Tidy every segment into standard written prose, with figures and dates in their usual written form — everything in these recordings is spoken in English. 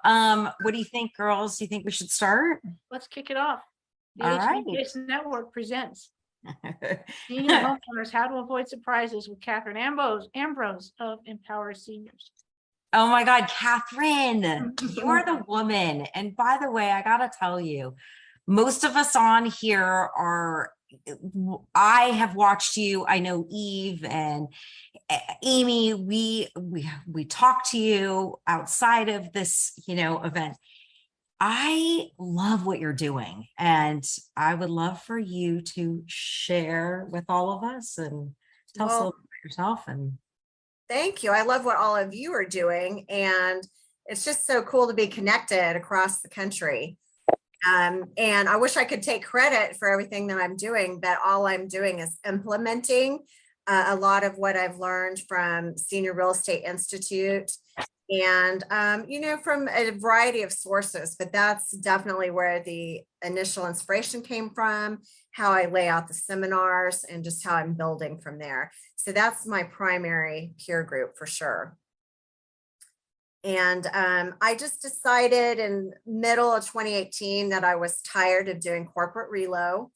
What do you think, girls? Do you think we should start? Let's kick it off. The All right. HBCS Network presents Senior Homeowners, How to Avoid Surprises with Katherine Ambrose of Empower Seniors. Oh my God, Catherine, you are the woman. And by the way, I gotta tell you, most of us on here are, I have watched you. I know Eve and Amy, we talk to you outside of this, event. I love what you're doing, and I would love for you to share with all of us and tell us a little bit about yourself. And thank you. I love what all of you are doing, and it's just so cool to be connected across the country. And I wish I could take credit for everything that I'm doing, but all I'm doing is implementing a lot of what I've learned from Senior Real Estate Institute and, from a variety of sources, but that's definitely where the initial inspiration came from, how I lay out the seminars and just how I'm building from there. So that's my primary peer group for sure. And I just decided in middle of 2018 that I was tired of doing corporate relo.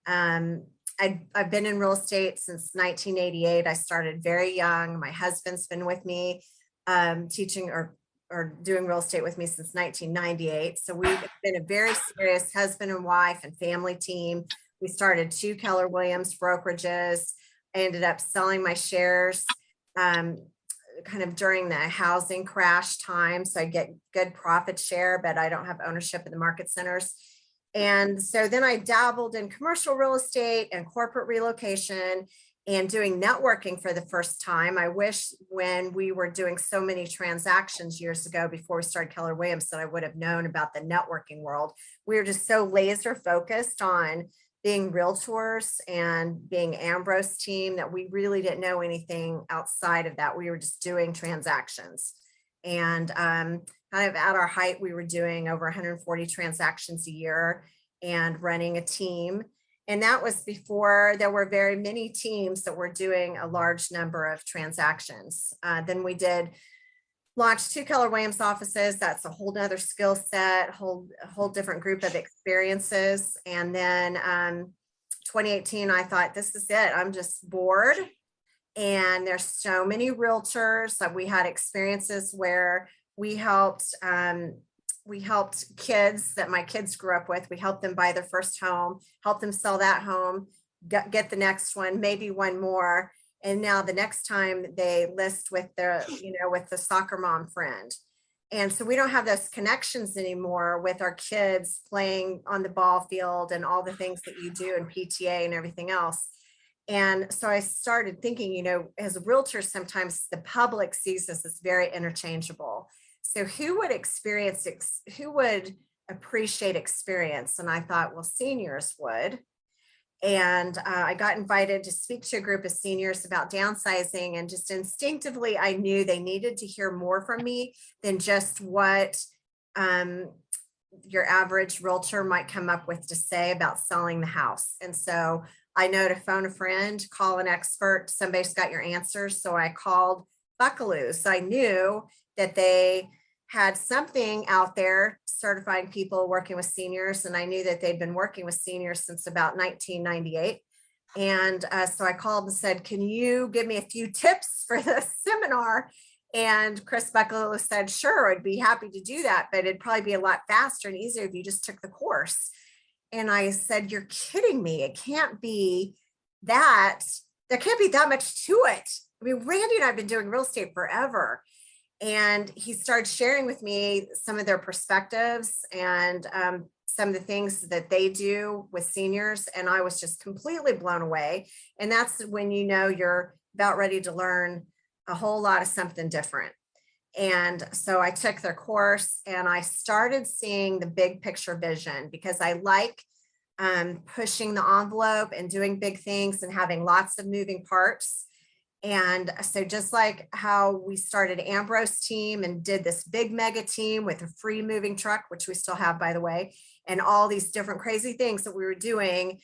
I've been in real estate since 1988. I started very young. My husband's been with me teaching or doing real estate with me since 1998. So we've been a very serious husband and wife and family team. We started 2 Keller Williams brokerages. I ended up selling my shares kind of during the housing crash time. So I get good profit share, but I don't have ownership of the market centers. And so then I dabbled in commercial real estate and corporate relocation and doing networking for the first time. I wish when we were doing so many transactions years ago before we started Keller Williams that I would have known about the networking world. We were just so laser focused on being realtors and being Ambrose team that we really didn't know anything outside of that. We were just doing transactions. And kind of at our height, we were doing over 140 transactions a year and running a team. And that was before there were very many teams that were doing a large number of transactions. Then we did launch 2 Keller Williams offices. That's a whole nother skill set, a whole different group of experiences. And then 2018, I thought, this is it. I'm just bored. And there's so many realtors that we had experiences where we helped kids that my kids grew up with. We helped them buy their first home, helped them sell that home, get the next one, maybe one more. And now the next time they list with with the soccer mom friend. And so we don't have those connections anymore with our kids playing on the ball field and all the things that you do in PTA and everything else. And so I started thinking, as a realtor, sometimes the public sees this as very interchangeable. So who would appreciate experience? And I thought, well, seniors would. And I got invited to speak to a group of seniors about downsizing, and just instinctively, I knew they needed to hear more from me than just what your average realtor might come up with to say about selling the house. And so I know to phone a friend, call an expert, somebody's got your answers. So I called Buckaloo. So I knew that they had something out there certifying people working with seniors. And I knew that they'd been working with seniors since about 1998. And so I called and said, can you give me a few tips for the seminar? And Chris Buckaloo said, sure, I'd be happy to do that, but it'd probably be a lot faster and easier if you just took the course. And I said, you're kidding me. It can't be that. There can't be that much to it. I mean, Randy and I have been doing real estate forever. And he started sharing with me some of their perspectives and some of the things that they do with seniors. And I was just completely blown away. And that's when you're about ready to learn a whole lot of something different. And so I took their course and I started seeing the big picture vision, because I like pushing the envelope and doing big things and having lots of moving parts. And so just like how we started Ambrose team and did this big mega team with a free moving truck, which we still have, by the way, and all these different crazy things that we were doing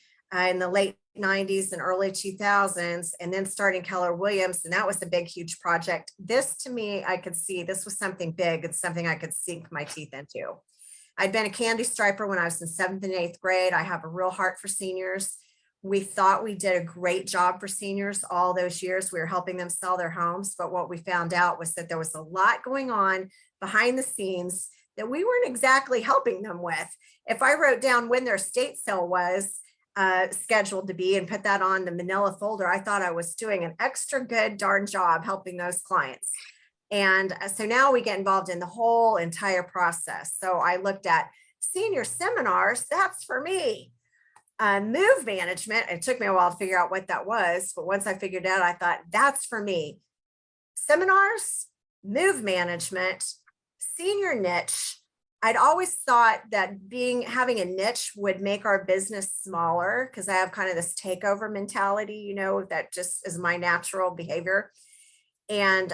in the late 90s and early 2000s, and then starting Keller Williams. And that was a big, huge project. This to me, I could see this was something big. It's something I could sink my teeth into. I'd been a candy striper when I was in 7th and 8th grade. I have a real heart for seniors. We thought we did a great job for seniors all those years. We were helping them sell their homes. But what we found out was that there was a lot going on behind the scenes that we weren't exactly helping them with. If I wrote down when their estate sale was scheduled to be and put that on the manila folder, I thought I was doing an extra good darn job helping those clients. And so now we get involved in the whole entire process. So I looked at senior seminars, that's for me. Move management, it took me a while to figure out what that was, but once I figured out, I thought that's for me. Seminars, move management, senior niche. I'd always thought that having a niche would make our business smaller because I have kind of this takeover mentality, that just is my natural behavior. And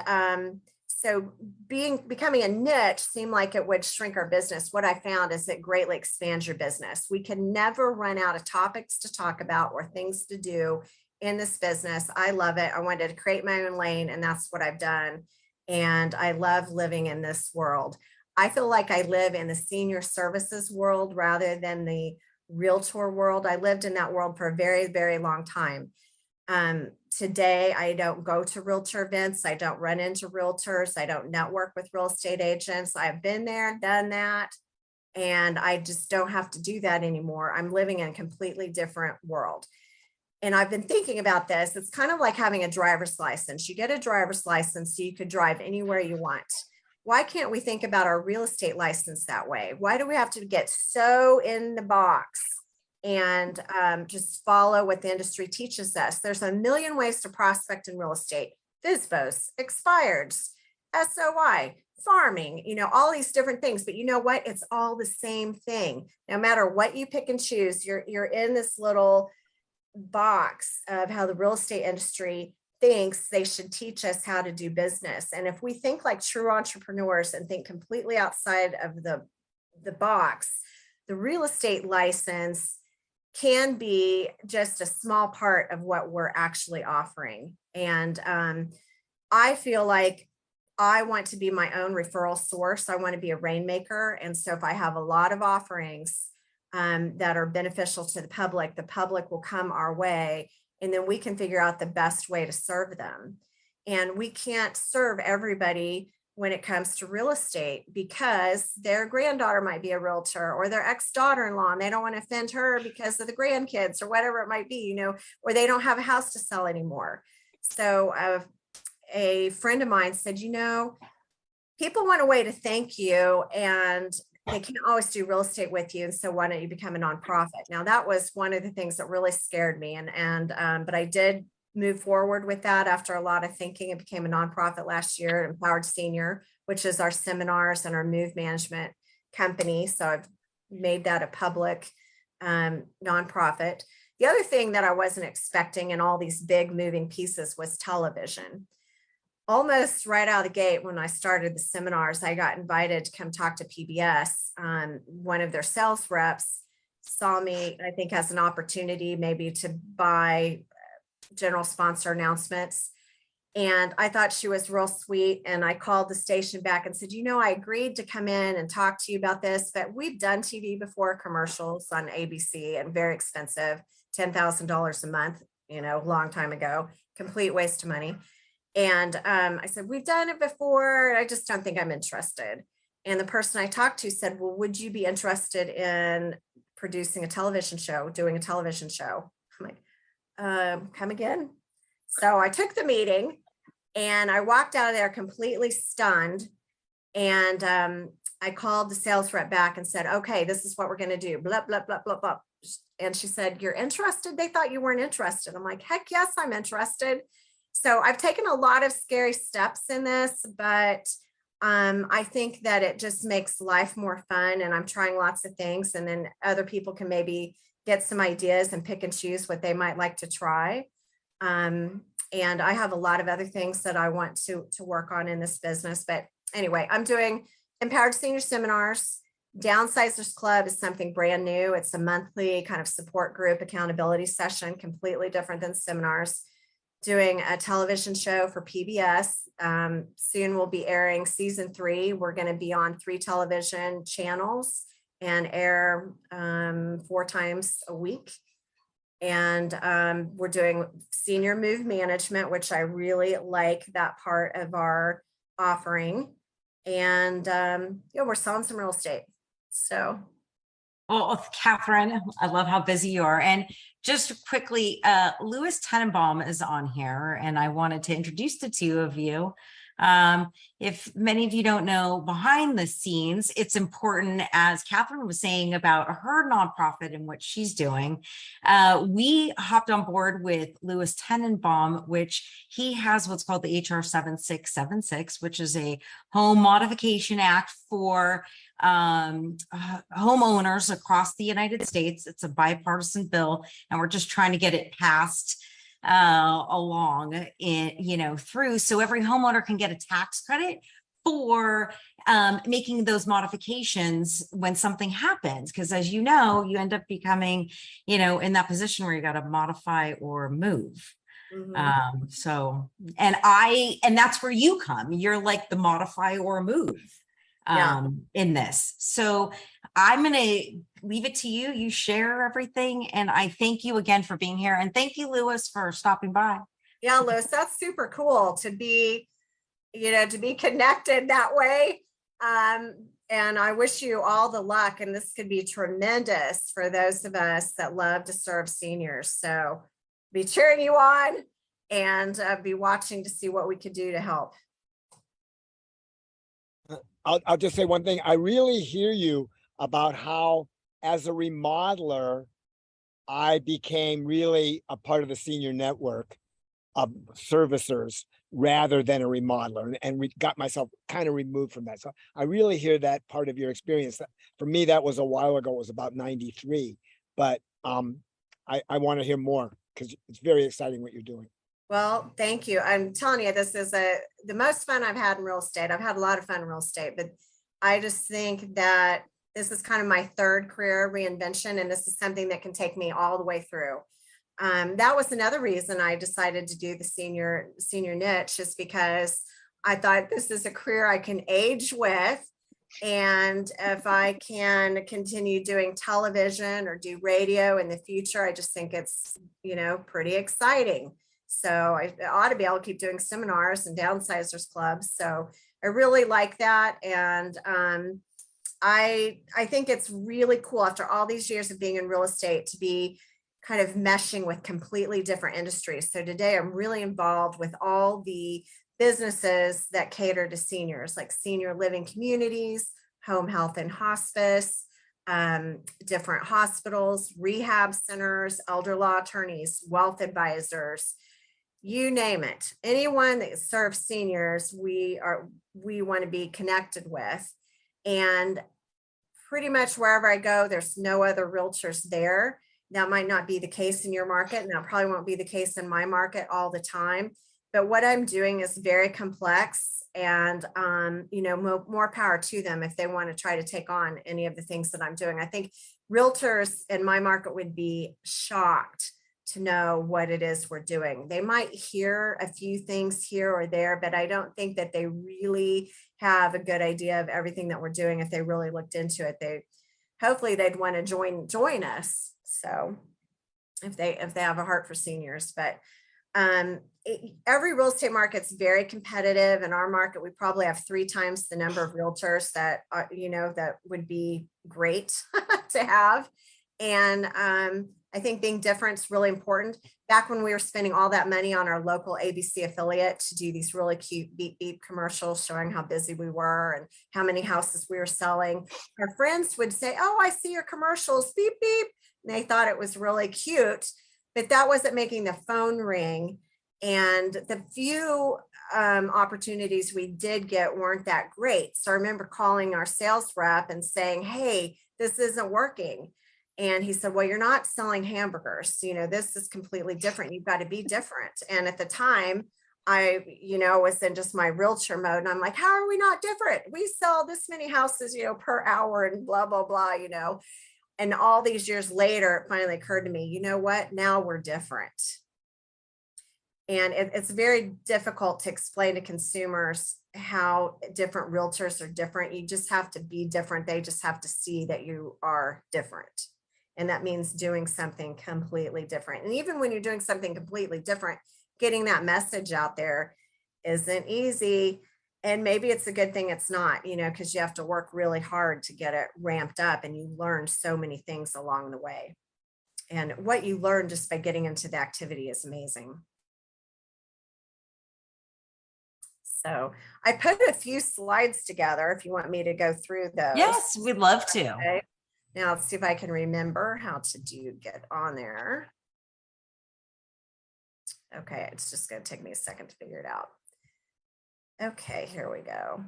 so becoming a niche seemed like it would shrink our business. What I found is it greatly expands your business. We can never run out of topics to talk about or things to do in this business. I love it. I wanted to create my own lane, and that's what I've done. And I love living in this world. I feel like I live in the senior services world rather than the realtor world. I lived in that world for a very, very long time. Today, I don't go to realtor events. I don't run into realtors. I don't network with real estate agents. I've been there, done that, and I just don't have to do that anymore. I'm living in a completely different world. And I've been thinking about this. It's kind of like having a driver's license. You get a driver's license so you could drive anywhere you want. Why can't we think about our real estate license that way? Why do we have to get so in the box and just follow what the industry teaches us? There's a million ways to prospect in real estate. FSBOs, expireds, SOI, farming, all these different things. But you know what? It's all the same thing. No matter what you pick and choose, you're in this little box of how the real estate industry thinks they should teach us how to do business. And if we think like true entrepreneurs and think completely outside of the box, the real estate license can be just a small part of what we're actually offering. And I feel like I want to be my own referral source. I want to be a rainmaker. And so if I have a lot of offerings that are beneficial to the public will come our way, and then we can figure out the best way to serve them. And we can't serve everybody when it comes to real estate because their granddaughter might be a realtor or their ex-daughter-in-law, and they don't want to offend her because of the grandkids or whatever it might be, or they don't have a house to sell anymore. So a friend of mine said, people want a way to thank you, and they can't always do real estate with you. And so why don't you become a nonprofit? Now, that was one of the things that really scared me. But I did move forward with that after a lot of thinking. It became a nonprofit last year, Empowered Senior, which is our seminars and our move management company. So I've made that a public nonprofit. The other thing that I wasn't expecting in all these big moving pieces was television. Almost right out of the gate, when I started the seminars, I got invited to come talk to PBS. One of their sales reps saw me, I think, as an opportunity maybe to buy general sponsor announcements. And I thought she was real sweet. And I called the station back and said, I agreed to come in and talk to you about this, but we've done TV before, commercials on ABC, and very expensive, $10,000 a month, long time ago, complete waste of money. And I said, we've done it before. I just don't think I'm interested. And the person I talked to said, well, would you be interested in producing a television show, doing a television show? I'm like, come again? So I took the meeting and I walked out of there completely stunned. And I called the sales rep back and said, okay, this is what we're going to do. Blah, blah, blah, blah, blah. And she said, you're interested? They thought you weren't interested. I'm like, heck yes, I'm interested. So I've taken a lot of scary steps in this, but I think that it just makes life more fun, and I'm trying lots of things, and then other people can maybe get some ideas and pick and choose what they might like to try. And I have a lot of other things that I want to work on in this business. But anyway, I'm doing Empowered Senior Seminars Downsizers Club is something brand new. It's a monthly kind of support group accountability session, completely different than seminars. Doing a television show for PBS. Soon we'll be airing season 3. We're going to be on 3 television channels and air 4 times a week. And we're doing senior move management, which I really like that part of our offering. And we're selling some real estate. So. Well, Katherine, I love how busy you are. And just quickly, Louis Tenenbaum is on here, and I wanted to introduce the two of you. If many of you don't know, behind the scenes, it's important, as Katherine was saying about her nonprofit and what she's doing. We hopped on board with Louis Tenenbaum, which he has what's called the HR 7676, which is a home modification act for homeowners across the United States. It's a bipartisan bill, and we're just trying to get it passed along in, through, so every homeowner can get a tax credit for making those modifications when something happens. Because as you know, you end up becoming, in that position where you got to modify or move. So, and that's where you come. You're like the modify or move in this. So I'm going to leave it to you. You share everything. And I thank you again for being here. And thank you, Louis, for stopping by. Yeah, Louis, that's super cool to be, to be connected that way. And I wish you all the luck. And this could be tremendous for those of us that love to serve seniors. So be cheering you on and be watching to see what we could do to help. I'll just say one thing. I really hear you about how, as a remodeler, I became really a part of the senior network of servicers rather than a remodeler, and got myself kind of removed from that. So I really hear that part of your experience. For me, that was a while ago. It was about 93, but I want to hear more because it's very exciting what you're doing. Well, thank you. I'm telling you, this is the most fun I've had in real estate. I've had a lot of fun in real estate, but I just think that this is kind of my 3rd career reinvention, and this is something that can take me all the way through. That was another reason I decided to do the senior niche, is because I thought this is a career I can age with. And if I can continue doing television or do radio in the future, I just think it's, pretty exciting. So I ought to be able to keep doing seminars and downsizers clubs. So I really like that. And I think it's really cool after all these years of being in real estate to be kind of meshing with completely different industries. So today I'm really involved with all the businesses that cater to seniors, like senior living communities, home health and hospice, different hospitals, rehab centers, elder law attorneys, wealth advisors, you name it. Anyone that serves seniors, we want to be connected with. And pretty much wherever I go, there's no other realtors there. That might not be the case in your market, and that probably won't be the case in my market all the time. But what I'm doing is very complex, and more power to them if they want to try to take on any of the things that I'm doing. I think realtors in my market would be shocked to know what it is we're doing. They might hear a few things here or there, but I don't think that they really have a good idea of everything that we're doing. If they really looked into it, hopefully they'd want to join us. So if they have a heart for seniors, but every real estate market's very competitive. In our market, we probably have 3 times the number of realtors that that would be great to have. And I think being different is really important. Back when we were spending all that money on our local ABC affiliate to do these really cute beep beep commercials showing how busy we were and how many houses we were selling, our friends would say, "Oh, I see your commercials, beep beep." And they thought it was really cute, but that wasn't making the phone ring. And the few opportunities we did get weren't that great. So I remember calling our sales rep and saying, "Hey, this isn't working." And he said, "Well, you're not selling hamburgers. This is completely different. You've got to be different." And at the time, was in just my realtor mode, and I'm like, how are we not different? We sell this many houses, per hour and blah, blah, blah, And all these years later, it finally occurred to me, you know what? Now we're different. And it's very difficult to explain to consumers how different realtors are different. You just have to be different. They just have to see that you are different. And that means doing something completely different. And even when you're doing something completely different, getting that message out there isn't easy. And maybe it's a good thing it's not, because you have to work really hard to get it ramped up, and you learn so many things along the way. And what you learn just by getting into the activity is amazing. So I put a few slides together if you want me to go through those. Yes, we'd love to. Okay. Now let's see if I can remember how to get on there. Okay, it's just going to take me a second to figure it out. Okay, here we go.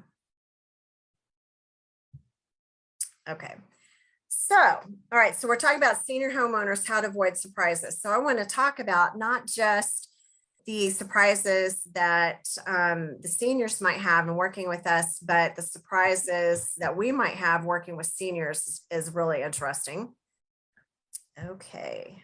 Okay, so, all right, so we're talking about senior homeowners, how to avoid surprises. So I want to talk about not just the surprises that the seniors might have in working with us, but the surprises that we might have working with seniors is really interesting. Okay.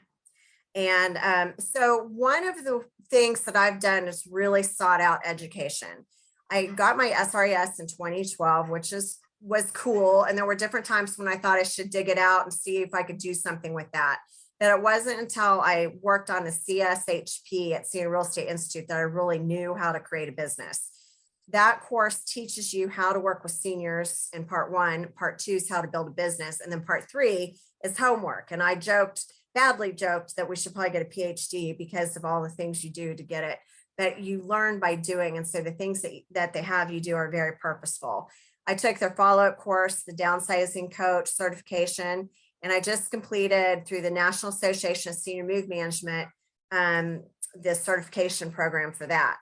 And so one of the things that I've done is really sought out education. I got my SRES in 2012, which was cool. And there were different times when I thought I should dig it out and see if I could do something with that. But it wasn't until I worked on the CSHP at Senior Real Estate Institute that I really knew how to create a business. That course teaches you how to work with seniors in part 1. Part 2 is how to build a business. And then part 3 is homework. And I badly joked that we should probably get a PhD because of all the things you do to get it, but you learn by doing. And so the things that they have you do are very purposeful. I took their follow-up course, the downsizing coach certification, and I just completed through the National Association of Senior Move Management, the certification program for that.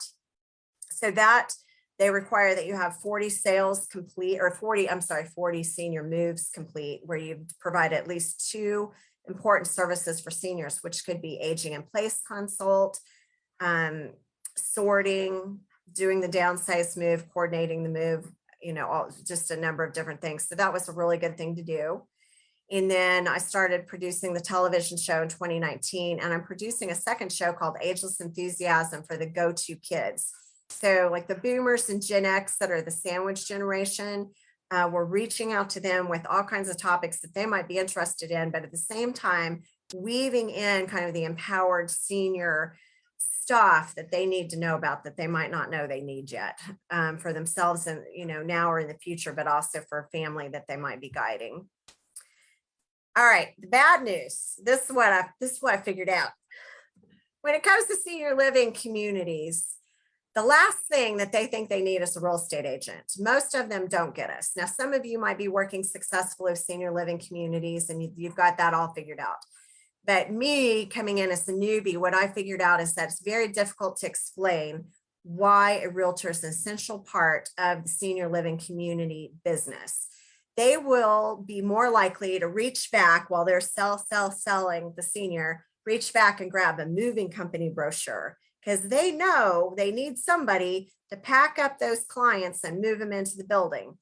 So that they require that you have 40 sales complete, or 40 senior moves complete, where you provide at least 2 important services for seniors, which could be aging in place consult, sorting, doing the downsize move, coordinating the move, just a number of different things. So that was a really good thing to do. And then I started producing the television show in 2019, and I'm producing a second show called Ageless Enthusiasm for the go-to kids. So like the boomers and Gen X that are the sandwich generation, we're reaching out to them with all kinds of topics that they might be interested in, but at the same time, weaving in kind of the empowered senior stuff that they need to know about that they might not know they need yet, for themselves and, now or in the future, but also for a family that they might be guiding. All right, the bad news. This is what I figured out. When it comes to senior living communities, the last thing that they think they need is a real estate agent. Most of them don't get us. Now, some of you might be working successfully with senior living communities and you've got that all figured out. But me coming in as a newbie, what I figured out is that it's very difficult to explain why a realtor is an essential part of the senior living community business. They will be more likely to reach back while they're selling the senior, reach back and grab a moving company brochure, because they know they need somebody to pack up those clients and move them into the building.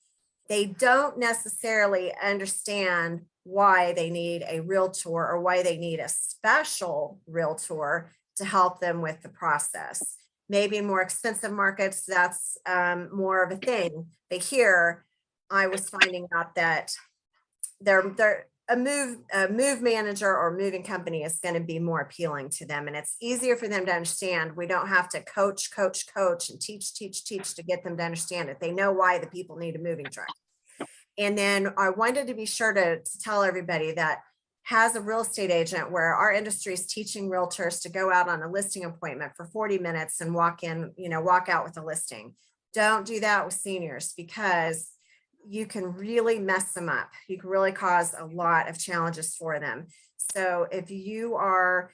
They don't necessarily understand why they need a realtor or why they need a special realtor to help them with the process. Maybe in more expensive markets, that's more of a thing. But here, I was finding out that a move manager or moving company is going to be more appealing to them, and it's easier for them to understand. We don't have to coach and teach to get them to understand it. They know why the people need a moving truck. And then I wanted to be sure to tell everybody that has a real estate agent where our industry is teaching realtors to go out on a listing appointment for 40 minutes and walk out with a listing. Don't do that with seniors, because you can really mess them up. You can really cause a lot of challenges for them. So if you are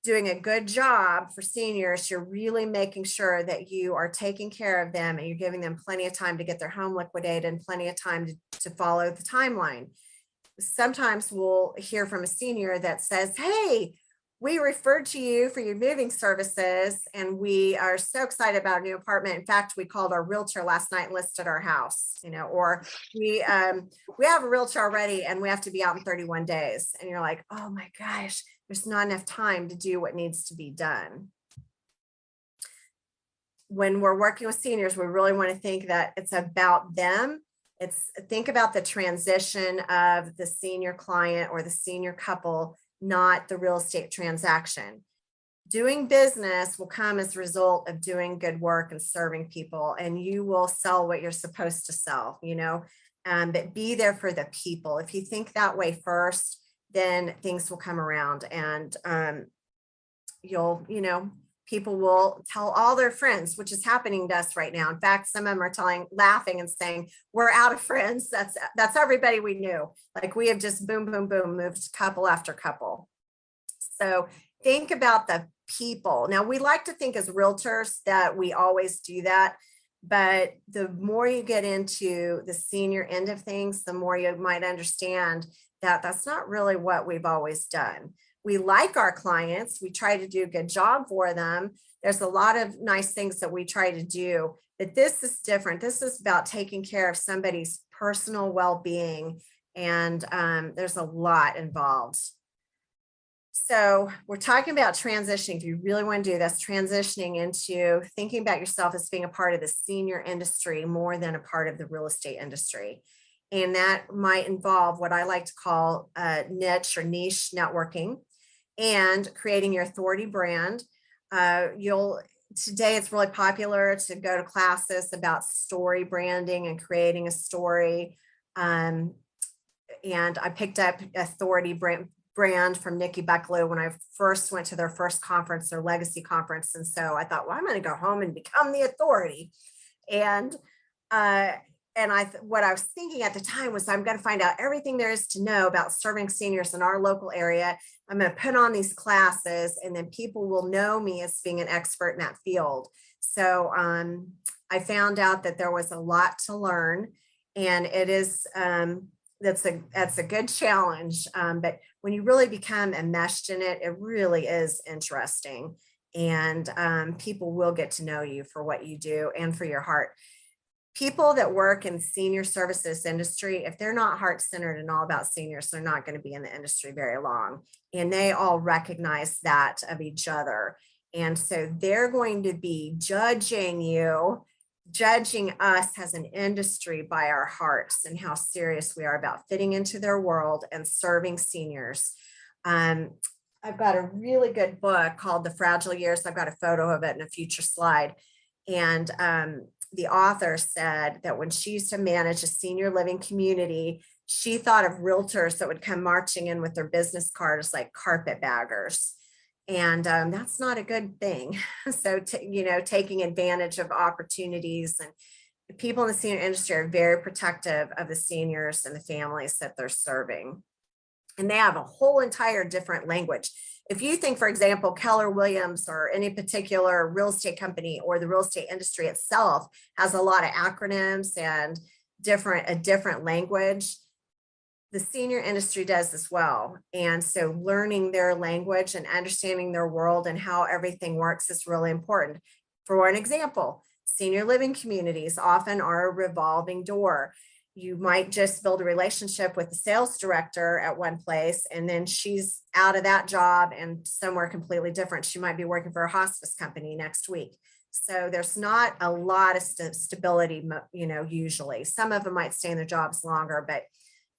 doing a good job for seniors, you're really making sure that you are taking care of them and you're giving them plenty of time to get their home liquidated and plenty of time to follow the timeline. Sometimes we'll hear from a senior that says, hey, we referred to you for your moving services, and we are so excited about our new apartment. In fact, we called our realtor last night and listed our house, or we have a realtor already and we have to be out in 31 days. And you're like, oh my gosh, there's not enough time to do what needs to be done. When we're working with seniors, we really want to think that it's about them. Think about the transition of the senior client or the senior couple, not the real estate transaction. Doing business will come as a result of doing good work and serving people, and you will sell what you're supposed to sell, but be there for the people. If you think that way first, then things will come around, and people will tell all their friends, which is happening to us right now. In fact, some of them are laughing and saying, we're out of friends. That's everybody we knew. Like, we have just boom, boom, boom, moved couple after couple. So think about the people. Now, we like to think as realtors that we always do that, but the more you get into the senior end of things, the more you might understand that that's not really what we've always done. We like our clients. We try to do a good job for them. There's a lot of nice things that we try to do, but this is different. This is about taking care of somebody's personal well-being, and there's a lot involved. So we're talking about transitioning. If you really want to do this, transitioning into thinking about yourself as being a part of the senior industry more than a part of the real estate industry. And that might involve what I like to call niche or niche networking, and creating your authority brand. Today it's really popular to go to classes about story branding and creating a story. And I picked up authority brand from Nikki Bucklew when I first went to their first conference, their legacy conference. And so I thought, well, I'm going to go home and become the authority. And what I was thinking at the time was, I'm going to find out everything there is to know about serving seniors in our local area. I'm going to put on these classes, and then people will know me as being an expert in that field. So I found out that there was a lot to learn, and it is that's a good challenge. But when you really become enmeshed in it, it really is interesting, and people will get to know you for what you do and for your heart. People that work in senior services industry, if they're not heart-centered and all about seniors, they're not going to be in the industry very long. And they all recognize that of each other. And so they're going to be judging us as an industry by our hearts and how serious we are about fitting into their world and serving seniors. I've got a really good book called The Fragile Years. I've got a photo of it in a future slide. And the author said that when she used to manage a senior living community, she thought of realtors that would come marching in with their business cards like carpetbaggers. And that's not a good thing. So, taking advantage of opportunities, and people in the senior industry are very protective of the seniors and the families that they're serving. And they have a whole entire different language. If you think, for example, Keller Williams or any particular real estate company or the real estate industry itself has a lot of acronyms and a different language, the senior industry does as well. And so learning their language and understanding their world and how everything works is really important. For an example, senior living communities often are a revolving door. You might just build a relationship with the sales director at one place, and then she's out of that job and somewhere completely different. She might be working for a hospice company next week. So there's not a lot of stability, usually. Some of them might stay in their jobs longer, but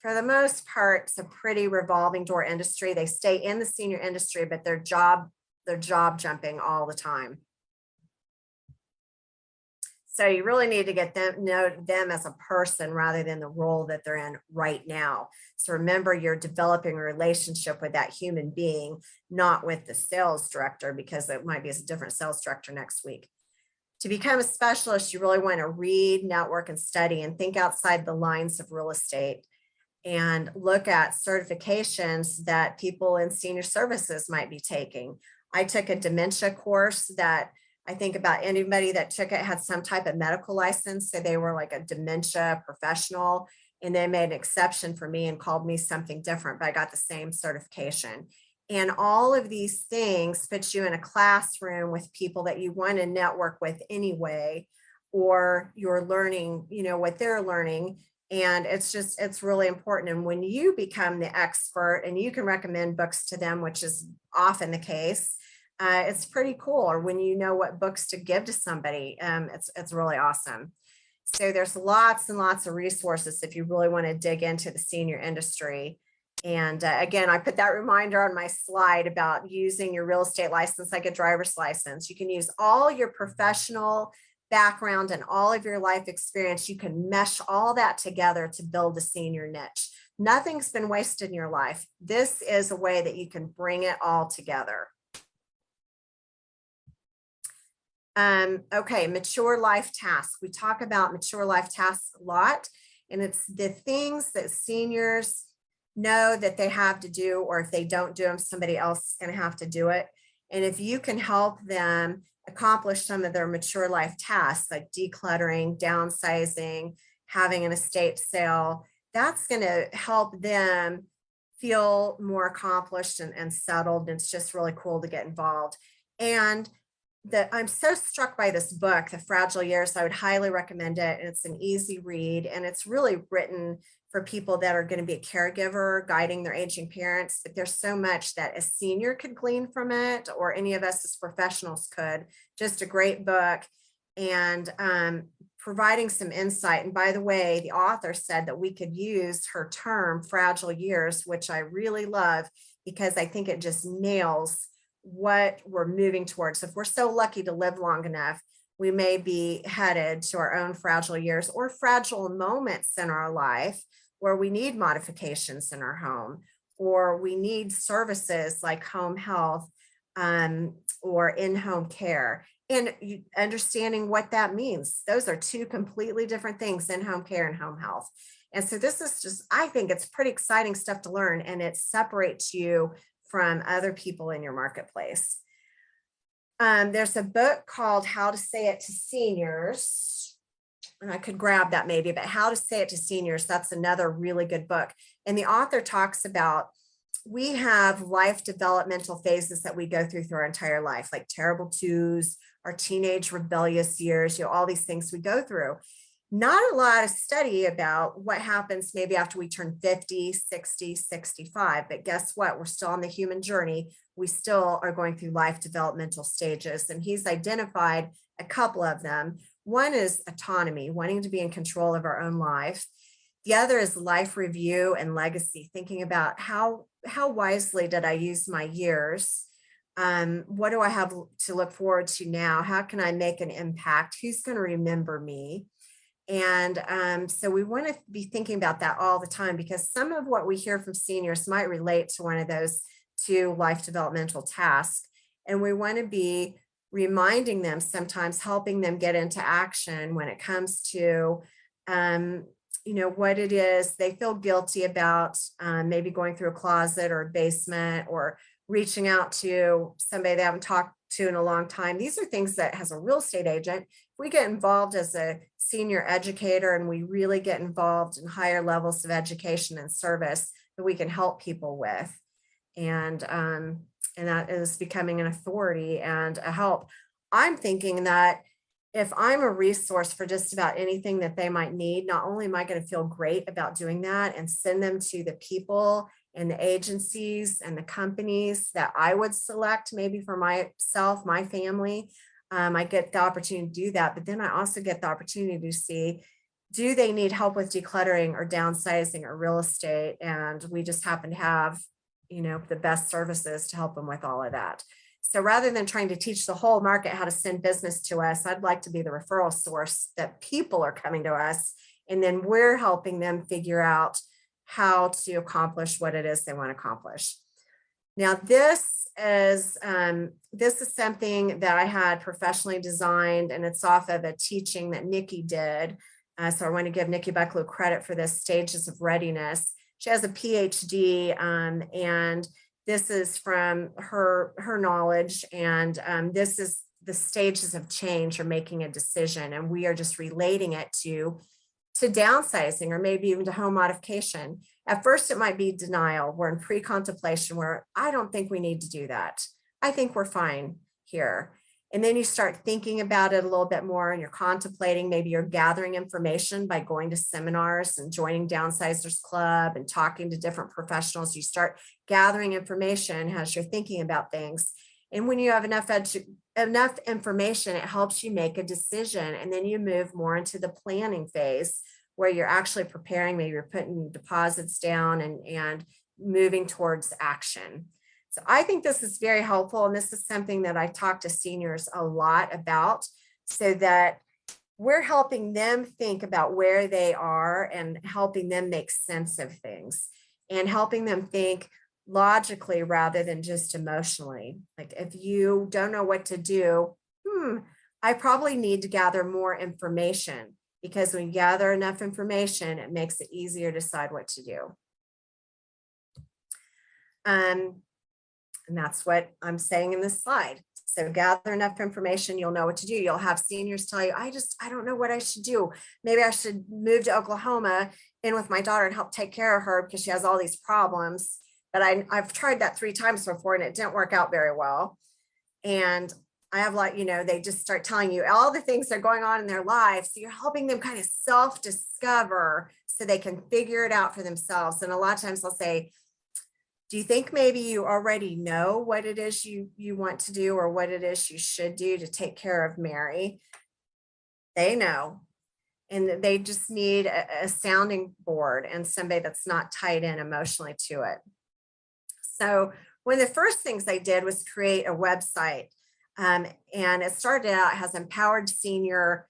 for the most part, it's a pretty revolving door industry. They stay in the senior industry, but they're job jumping all the time. So you really need to know them as a person rather than the role that they're in right now. So remember, you're developing a relationship with that human being, not with the sales director, because it might be a different sales director next week. To become a specialist, you really want to read, network, and study, and think outside the lines of real estate, and look at certifications that people in senior services might be taking. I took a dementia course that I think about anybody that took it had some type of medical license. So they were like a dementia professional, and they made an exception for me and called me something different, but I got the same certification. And all of these things put you in a classroom with people that you want to network with anyway, or you're learning, what they're learning. And it's really important. And when you become the expert and you can recommend books to them, which is often the case, it's pretty cool. Or when you know what books to give to somebody, it's really awesome. So there's lots and lots of resources if you really want to dig into the senior industry. And again, I put that reminder on my slide about using your real estate license like a driver's license. You can use all your professional background and all of your life experience. You can mesh all that together to build a senior niche. Nothing's been wasted in your life. This is a way that you can bring it all together. Okay, mature life tasks. We talk about mature life tasks a lot, and it's the things that seniors know that they have to do, or if they don't do them, somebody else is going to have to do it. And if you can help them accomplish some of their mature life tasks, like decluttering, downsizing, having an estate sale, that's going to help them feel more accomplished and settled. And it's just really cool to get involved. And I'm so struck by this book, The Fragile Years. I would highly recommend it. It's an easy read, and it's really written for people that are going to be a caregiver, guiding their aging parents. But there's so much that a senior could glean from it, or any of us as professionals could. Just a great book, and providing some insight. And by the way, the author said that we could use her term fragile years, which I really love, because I think it just nails what we're moving towards. If we're so lucky to live long enough, we may be headed to our own fragile years, or fragile moments in our life where we need modifications in our home, or we need services like home health or in-home care. And understanding what that means. Those are two completely different things, in-home care and home health. And so this is just, I think it's pretty exciting stuff to learn, and it separates you from other people in your marketplace. There's a book called How to Say It to Seniors, and I could grab that maybe, but How to Say It to Seniors, that's another really good book. And the author talks about, we have life developmental phases that we go through our entire life, like terrible twos, our teenage rebellious years, all these things we go through. Not a lot of study about what happens maybe after we turn 50, 60, 65, but guess what? We're still on the human journey. We still are going through life developmental stages, and he's identified a couple of them. One is autonomy, wanting to be in control of our own life. The other is life review and legacy, thinking about how wisely did I use my years? What do I have to look forward to now? How can I make an impact? Who's going to remember me? And so we want to be thinking about that all the time, because some of what we hear from seniors might relate to one of those two life developmental tasks. And we want to be reminding them, sometimes helping them get into action when it comes to, what it is they feel guilty about, maybe going through a closet or a basement, or reaching out to somebody they haven't talked to in a long time. These are things that, as a real estate agent, if we get involved as a senior educator and we really get involved in higher levels of education and service, that we can help people with. And that is becoming an authority and a help. I'm thinking that if I'm a resource for just about anything that they might need, not only am I going to feel great about doing that and send them to the people and the agencies and the companies that I would select, maybe for myself, my family, I get the opportunity to do that. But then I also get the opportunity to see, do they need help with decluttering or downsizing or real estate? And we just happen to have, the best services to help them with all of that. So rather than trying to teach the whole market how to send business to us, I'd like to be the referral source that people are coming to us, and then we're helping them figure out how to accomplish what it is they want to accomplish. Now, this is something that I had professionally designed, and it's off of a teaching that Nikki did. So I want to give Nikki Bucklew credit for this, Stages of Readiness. She has a PhD, and this is from her knowledge, and this is the stages of change or making a decision, and we are just relating it to to downsizing or maybe even to home modification. At first, it might be denial. We're in pre-contemplation where I don't think we need to do that. I think we're fine here. And then you start thinking about it a little bit more and you're contemplating, maybe you're gathering information by going to seminars and joining Downsizers Club and talking to different professionals. You start gathering information as you're thinking about things. And when you have enough information, it helps you make a decision. And then you move more into the planning phase where you're actually preparing, maybe you're putting deposits down and moving towards action. So I think this is very helpful. And this is something that I talk to seniors a lot about so that we're helping them think about where they are and helping them make sense of things and helping them think logically rather than just emotionally. Like if you don't know what to do, I probably need to gather more information, because when you gather enough information, it makes it easier to decide what to do. And that's what I'm saying in this slide. So gather enough information, you'll know what to do. You'll have seniors tell you, I don't know what I should do. Maybe I should move to Oklahoma in with my daughter and help take care of her because she has all these problems. But I've tried that 3 times before and it didn't work out very well. And I have they just start telling you all the things that are going on in their lives. So you're helping them kind of self-discover so they can figure it out for themselves. And a lot of times they'll say, do you think maybe you already know what it is you want to do or what it is you should do to take care of Mary? They know. And they just need a sounding board and somebody that's not tied in emotionally to it. So one of the first things I did was create a website. And it started out as Empowered Senior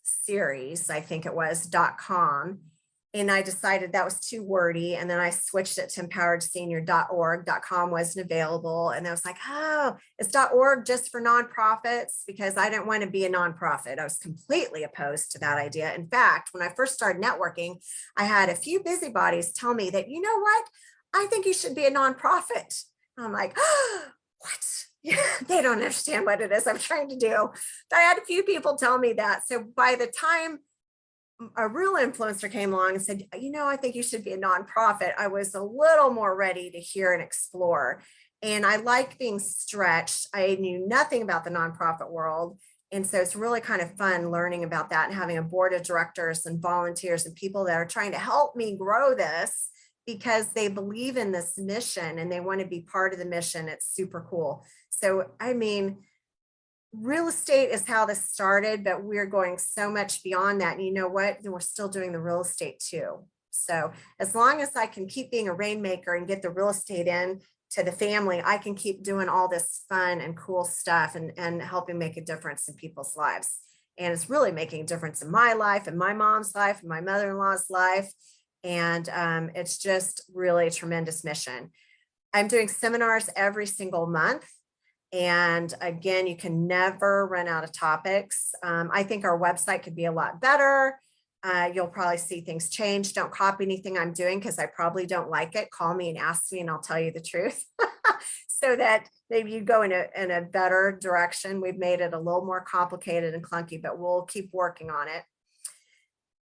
Series, I think it was .com. And I decided that was too wordy. And then I switched it to empoweredsenior.org. .com wasn't available. And I was like, oh, it's .org just for nonprofits, because I didn't want to be a nonprofit. I was completely opposed to that idea. In fact, when I first started networking, I had a few busybodies tell me that, you know what, I think you should be a nonprofit. I'm like, oh, what? They don't understand what it is I'm trying to do. But I had a few people tell me that. So by the time a real influencer came along and said, I think you should be a nonprofit, I was a little more ready to hear and explore. And I like being stretched. I knew nothing about the nonprofit world. And so it's really kind of fun learning about that and having a board of directors and volunteers and people that are trying to help me grow this because they believe in this mission and they want to be part of the mission. It's super cool. So, real estate is how this started, but we're going so much beyond that. And you know what? Then we're still doing the real estate too. So as long as I can keep being a rainmaker and get the real estate in to the family, I can keep doing all this fun and cool stuff and helping make a difference in people's lives. And it's really making a difference in my life and my mom's life and my mother-in-law's life. And it's just really a tremendous mission. I'm doing seminars every single month. And again, you can never run out of topics. I think our website could be a lot better. You'll probably see things change. Don't copy anything I'm doing because I probably don't like it. Call me and ask me and I'll tell you the truth so that maybe you go in a better direction. We've made it a little more complicated and clunky, but we'll keep working on it.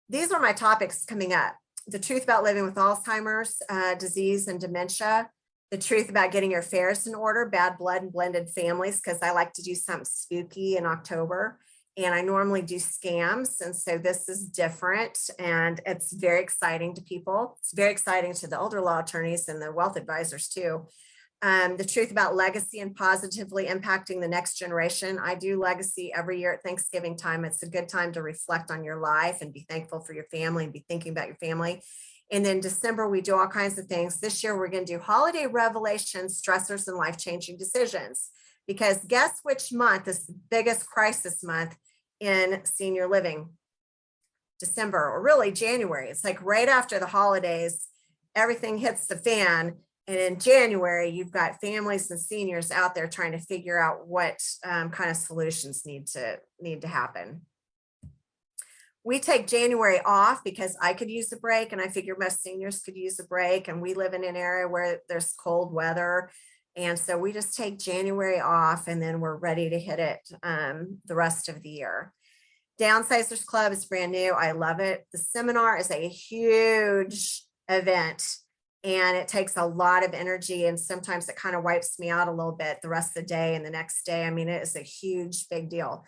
These are my topics coming up. The truth about living with Alzheimer's disease and dementia. The truth about getting your affairs in order, bad blood and blended families, because I like to do something spooky in October. And I normally do scams. And so this is different. And it's very exciting to people. It's very exciting to the elder law attorneys and the wealth advisors too. The truth about legacy and positively impacting the next generation. I do legacy every year at Thanksgiving time. It's a good time to reflect on your life and be thankful for your family and be thinking about your family. And then December, we do all kinds of things. This year, we're going to do holiday revelations, stressors, and life-changing decisions. Because guess which month is the biggest crisis month in senior living? December, or really January. It's like right after the holidays, everything hits the fan. And in January, you've got families and seniors out there trying to figure out what kind of solutions need to happen. We take January off because I could use a break, and I figure most seniors could use a break. And we live in an area where there's cold weather. And so we just take January off and then we're ready to hit it the rest of the year. Downsizers Club is brand new. I love it. The seminar is a huge event and it takes a lot of energy. And sometimes it kind of wipes me out a little bit the rest of the day and the next day. I mean, it is a huge, big deal.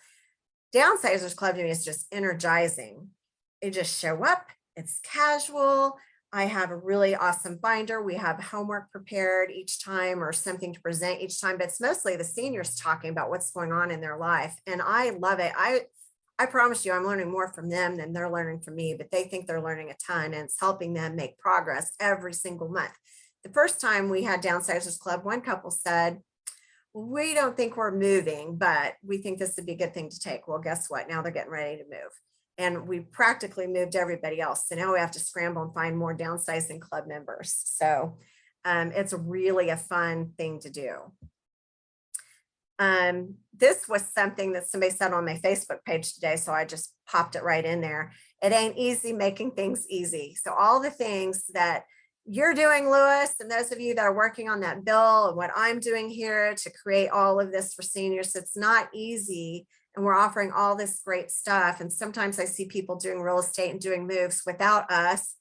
Downsizers Club to me is just energizing. You just show up. It's casual. I have a really awesome binder. We have homework prepared each time or something to present each time, but it's mostly the seniors talking about what's going on in their life. And I love it. I promise you, I'm learning more from them than they're learning from me, but they think they're learning a ton and it's helping them make progress every single month. The first time we had Downsizers Club, one couple said, we don't think we're moving, but we think this would be a good thing to take. Well, guess what? Now they're getting ready to move. And we practically moved everybody else. So now we have to scramble and find more downsizing club members. So it's really a fun thing to do. This was something that somebody said on my Facebook page today, so I just popped it right in there. It ain't easy making things easy. So all the things that you're doing, Lewis, and those of you that are working on that bill and what I'm doing here to create all of this for seniors, it's not easy. And we're offering all this great stuff. And sometimes I see people doing real estate and doing moves without us.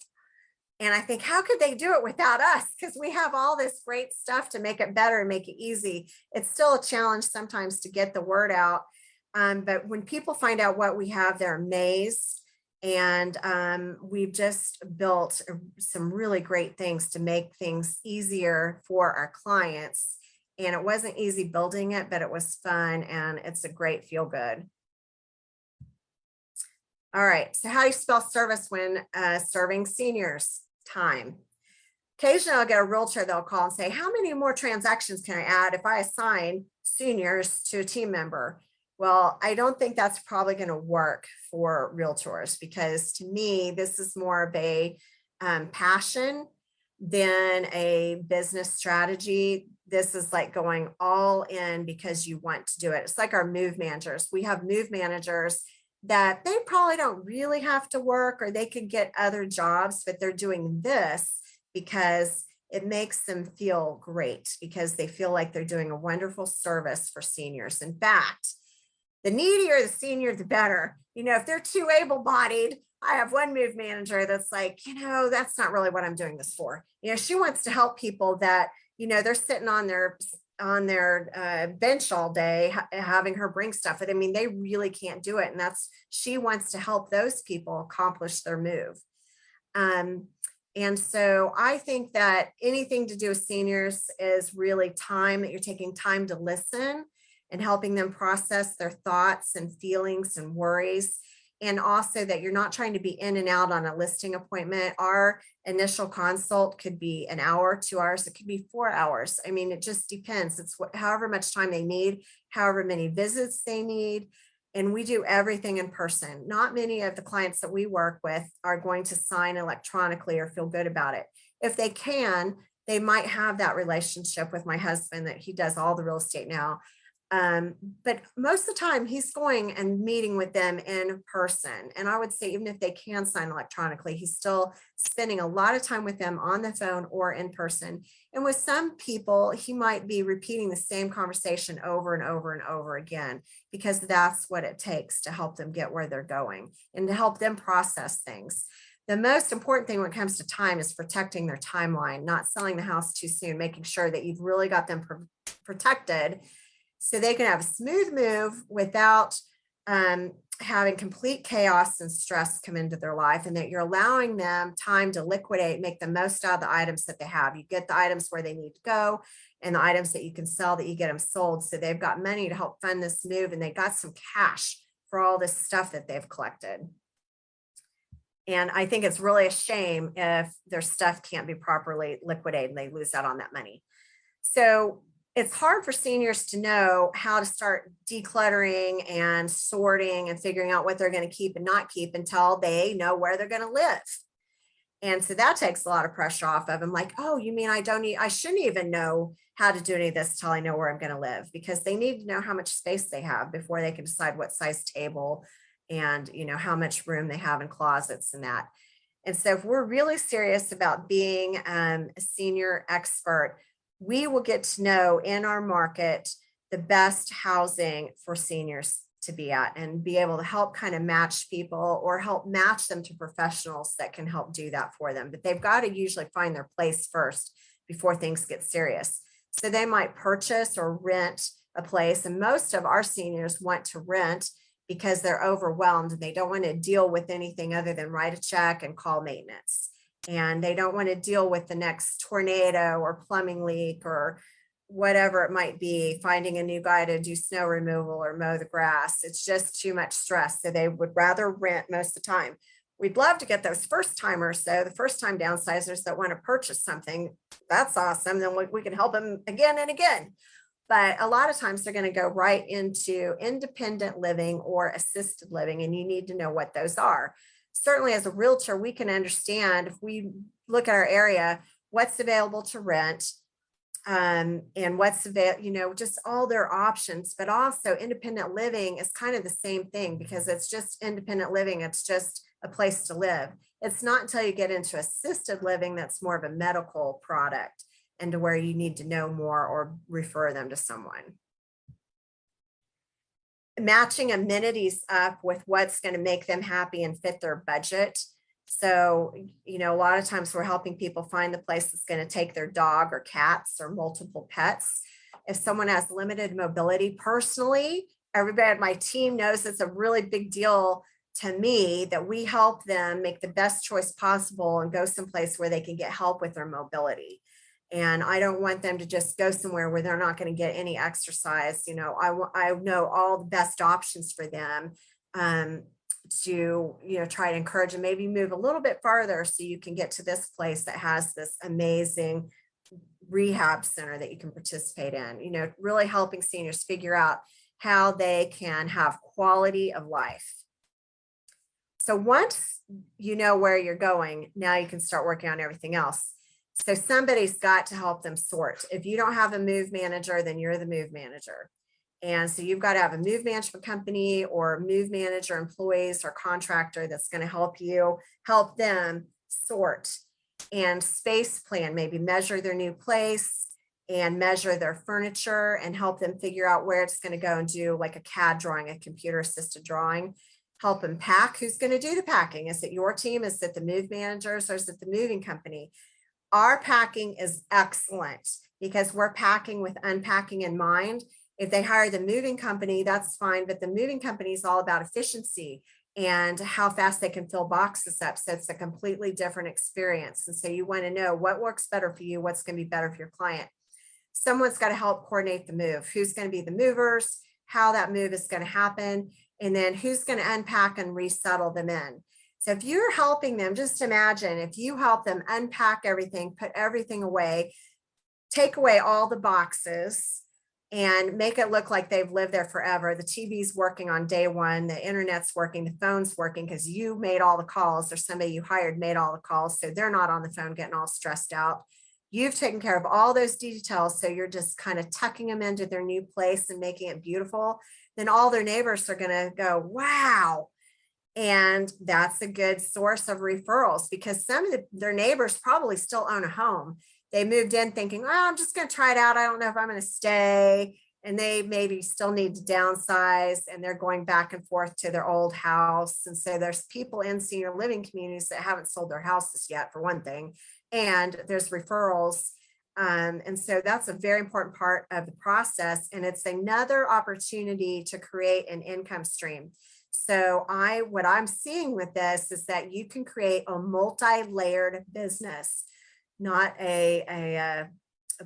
And I think, how could they do it without us? Because we have all this great stuff to make it better and make it easy. It's still a challenge sometimes to get the word out. But when people find out what we have, they're amazed. And we've just built some really great things to make things easier for our clients. And it wasn't easy building it, but it was fun and it's a great feel good. All right, so how do you spell service when serving seniors? Time. Occasionally I'll get a realtor, they'll call and say, how many more transactions can I add if I assign seniors to a team member? Well, I don't think that's probably going to work for realtors because to me, this is more of a passion than a business strategy. This is like going all in because you want to do it. It's like our move managers. We have move managers that they probably don't really have to work or they could get other jobs, but they're doing this because it makes them feel great because they feel like they're doing a wonderful service for seniors. In fact, the needier the senior, the better. You know, if they're too able-bodied, I have one move manager that's like, you know, that's not really what I'm doing this for. You know, she wants to help people that, you know, they're sitting on their bench all day having her bring stuff. I mean, they really can't do it. And she wants to help those people accomplish their move. And so I think that anything to do with seniors is really time that you're taking time to listen and helping them process their thoughts and feelings and worries. And also that you're not trying to be in and out on a listing appointment. Our initial consult could be an hour, 2 hours, it could be 4 hours. I mean, it just depends. It's however much time they need, however many visits they need. And we do everything in person. Not many of the clients that we work with are going to sign electronically or feel good about it. If they can, they might have that relationship with my husband that he does all the real estate now. But most of the time he's going and meeting with them in person. And I would say, even if they can sign electronically, he's still spending a lot of time with them on the phone or in person. And with some people, he might be repeating the same conversation over and over and over again, because that's what it takes to help them get where they're going and to help them process things. The most important thing when it comes to time is protecting their timeline, not selling the house too soon, making sure that you've really got them protected so they can have a smooth move without having complete chaos and stress come into their life, and that you're allowing them time to liquidate, make the most out of the items that they have. You get the items where they need to go and the items that you can sell, that you get them sold. So they've got money to help fund this move, and they got some cash for all this stuff that they've collected. And I think it's really a shame if their stuff can't be properly liquidated and they lose out on that money. So it's hard for seniors to know how to start decluttering and sorting and figuring out what they're going to keep and not keep until they know where they're going to live. And so that takes a lot of pressure off of them. Like, oh, you mean I shouldn't even know how to do any of this till I know where I'm going to live, because they need to know how much space they have before they can decide what size table and, you know, how much room they have in closets and that. And so if we're really serious about being a senior expert, we will get to know in our market the best housing for seniors to be at, and be able to help kind of match people or help match them to professionals that can help do that for them. But they've got to usually find their place first before things get serious. So they might purchase or rent a place. And most of our seniors want to rent because they're overwhelmed and they don't want to deal with anything other than write a check and call maintenance. And they don't want to deal with the next tornado or plumbing leak or whatever it might be, finding a new guy to do snow removal or mow the grass. It's just too much stress. So they would rather rent most of the time. We'd love to get those first timers, though, the first time downsizers that want to purchase something. That's awesome. Then we can help them again and again. But a lot of times they're going to go right into independent living or assisted living, and you need to know what those are. Certainly as a realtor, we can understand if we look at our area, what's available to rent, and what's available, just all their options. But also independent living is kind of the same thing, because it's just independent living. It's just a place to live. It's not until you get into assisted living that's more of a medical product, and to where you need to know more or refer them to someone. Matching amenities up with what's going to make them happy and fit their budget. So, a lot of times we're helping people find the place that's going to take their dog or cats or multiple pets. If someone has limited mobility, personally, everybody at my team knows it's a really big deal to me that we help them make the best choice possible and go someplace where they can get help with their mobility. And I don't want them to just go somewhere where they're not going to get any exercise. I know all the best options for them to, try to encourage them, maybe move a little bit farther so you can get to this place that has this amazing rehab center that you can participate in, really helping seniors figure out how they can have quality of life. So once you know where you're going, now you can start working on everything else. So somebody's got to help them sort. If you don't have a move manager, then you're the move manager. And so you've got to have a move management company or move manager, employees or contractor that's going to help them sort and space plan, maybe measure their new place and measure their furniture and help them figure out where it's going to go and do like a CAD drawing, a computer assisted drawing. Help them pack. Who's going to do the packing? Is it your team? Is it the move managers, or is it the moving company? Our packing is excellent because we're packing with unpacking in mind. If they hire the moving company, that's fine. But the moving company is all about efficiency and how fast they can fill boxes up. So it's a completely different experience. And so you want to know what works better for you, what's going to be better for your client. Someone's got to help coordinate the move. Who's going to be the movers, how that move is going to happen, and then who's going to unpack and resettle them in. So if you're helping them, just imagine if you help them unpack everything, put everything away, take away all the boxes and make it look like they've lived there forever. The TV's working on day one, the internet's working, the phone's working because you made all the calls, or somebody you hired made all the calls. So they're not on the phone getting all stressed out. You've taken care of all those details. So you're just kind of tucking them into their new place and making it beautiful. Then all their neighbors are going to go, wow. And that's a good source of referrals because some of their neighbors probably still own a home. They moved in thinking, well, I'm just going to try it out. I don't know if I'm going to stay. And they maybe still need to downsize and they're going back and forth to their old house. And so there's people in senior living communities that haven't sold their houses yet, for one thing. And there's referrals. And so that's a very important part of the process. And it's another opportunity to create an income stream. So what I'm seeing with this is that you can create a multi-layered business, not a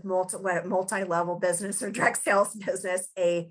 multi-level business or direct sales business, a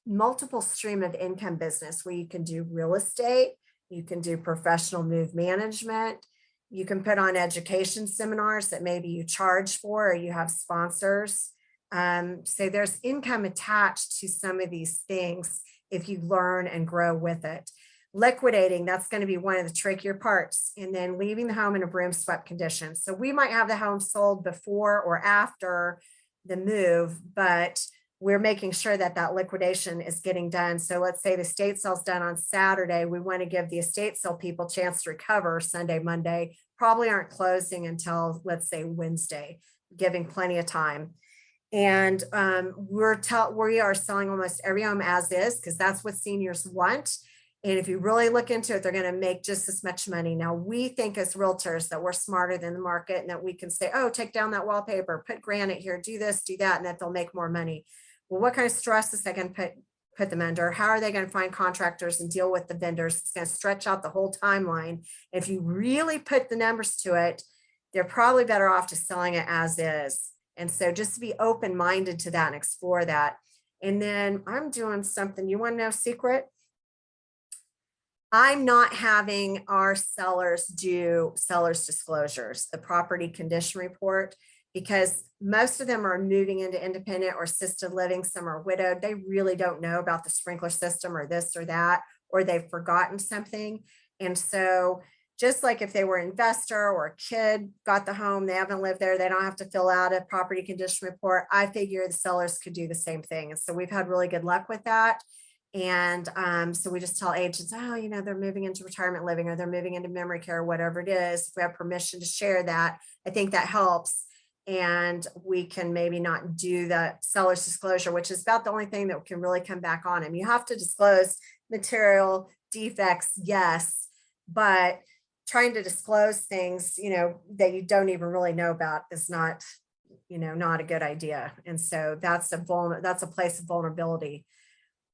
multiple stream of income business where you can do real estate, you can do professional move management, you can put on education seminars that maybe you charge for, or you have sponsors. So there's income attached to some of these things if you learn and grow with it. Liquidating, that's going to be one of the trickier parts. And then leaving the home in a broom swept condition. So we might have the home sold before or after the move, but we're making sure that that liquidation is getting done. So let's say the estate sale's done on Saturday. We want to give the estate sale people a chance to recover Sunday, Monday, probably aren't closing until, let's say, Wednesday, giving plenty of time. And we are selling almost every home as is, because that's what seniors want. And if you really look into it, they're going to make just as much money. Now, we think as realtors that we're smarter than the market, and that we can say, oh, take down that wallpaper, put granite here, do this, do that, and that they'll make more money. Well, what kind of stress is that going to put them under? How are they going to find contractors and deal with the vendors? It's going to stretch out the whole timeline. If you really put the numbers to it, they're probably better off just selling it as is. And so just to be open-minded to that and explore that. And then I'm doing something, you want to know secret? I'm not having our sellers do seller's disclosures, the property condition report, because most of them are moving into independent or assisted living. Some are widowed. They really don't know about the sprinkler system or this or that, or they've forgotten something. And so just like if they were an investor or a kid got the home, they haven't lived there, they don't have to fill out a property condition report. I figure the sellers could do the same thing. And so we've had really good luck with that. And so we just tell agents, oh, you know, they're moving into retirement living, or they're moving into memory care, or whatever it is. If we have permission to share that, I think that helps. And we can maybe not do the seller's disclosure, which is about the only thing that can really come back on him. You have to disclose material defects, yes, but trying to disclose things, you know, that you don't even really know about is not, you know, not a good idea. And so that's a place of vulnerability.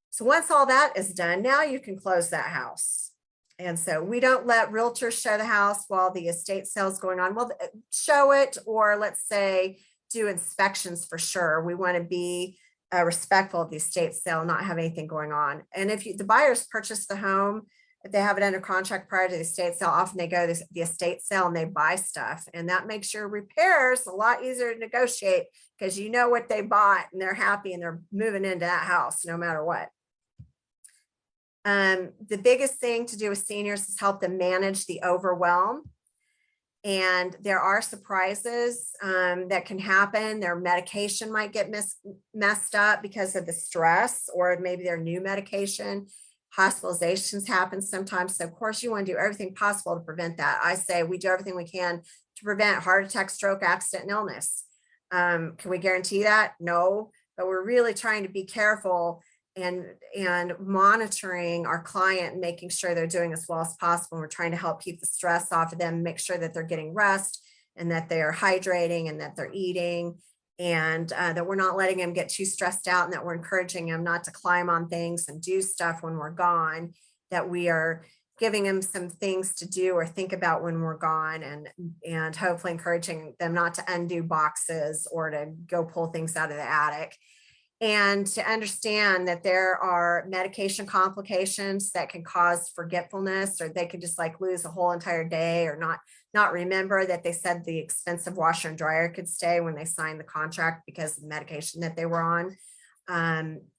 So once all that is done, now you can close that house. And so we don't let realtors show the house while the estate sale is going on. Well, show it, or let's say do inspections for sure. We want to be respectful of the estate sale, not have anything going on. And if the buyers purchase the home, if they have it under contract prior to the estate sale, often they go to the estate sale and they buy stuff. And that makes your repairs a lot easier to negotiate, because you know what they bought and they're happy and they're moving into that house no matter what. The biggest thing to do with seniors is help them manage the overwhelm. And there are surprises that can happen. Their medication might get messed up because of the stress, or maybe their new medication. Hospitalizations happen sometimes. So of course you want to do everything possible to prevent that. I say we do everything we can to prevent heart attack, stroke, accident, and illness. Can we guarantee that? No, but we're really trying to be careful and monitoring our client and making sure they're doing as well as possible. We're trying to help keep the stress off of them, make sure that they're getting rest and that they are hydrating and that they're eating, and that we're not letting them get too stressed out, and that we're encouraging them not to climb on things and do stuff when we're gone, that we are giving them some things to do or think about when we're gone, and hopefully encouraging them not to undo boxes or to go pull things out of the attic. And to understand that there are medication complications that can cause forgetfulness, or they could just like lose a whole entire day, or not remember that they said the expensive washer and dryer could stay when they signed the contract because of the medication that they were on.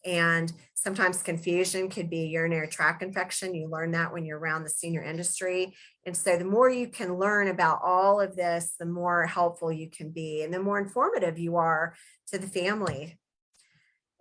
And sometimes confusion could be a urinary tract infection. You learn that when you're around the senior industry. And so the more you can learn about all of this, the more helpful you can be, and the more informative you are to the family.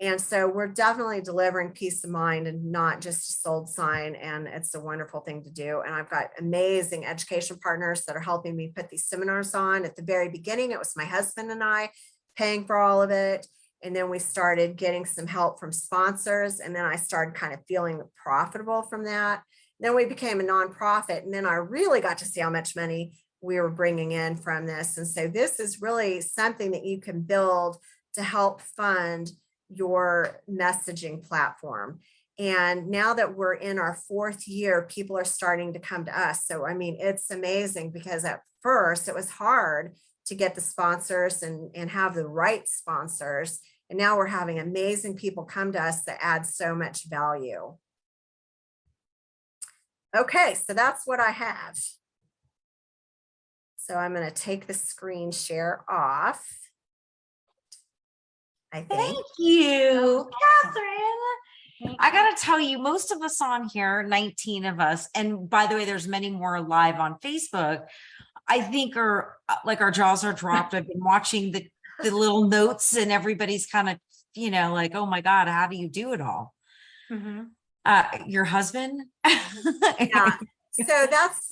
And so we're definitely delivering peace of mind and not just a sold sign. And it's a wonderful thing to do. And I've got amazing education partners that are helping me put these seminars on. At the very beginning, it was my husband and I paying for all of it. And then we started getting some help from sponsors. And then I started kind of feeling profitable from that. Then we became a nonprofit. And then I really got to see how much money we were bringing in from this. And so this is really something that you can build to help fund your messaging platform. And now that we're in our 4th year, people are starting to come to us. So, I mean, it's amazing, because at first it was hard to get the sponsors and have the right sponsors. And now we're having amazing people come to us that add so much value. Okay, so that's what I have. So I'm going to take the screen share off. I think. Thank you, Catherine. I gotta tell you, most of us on here, 19 of us, and by the way, there's many more live on Facebook, I think are like our jaws are dropped. I've been watching the little notes, and everybody's kind of, you know, like, oh my God, how do you do it all? Mhm. Your husband? Yeah. So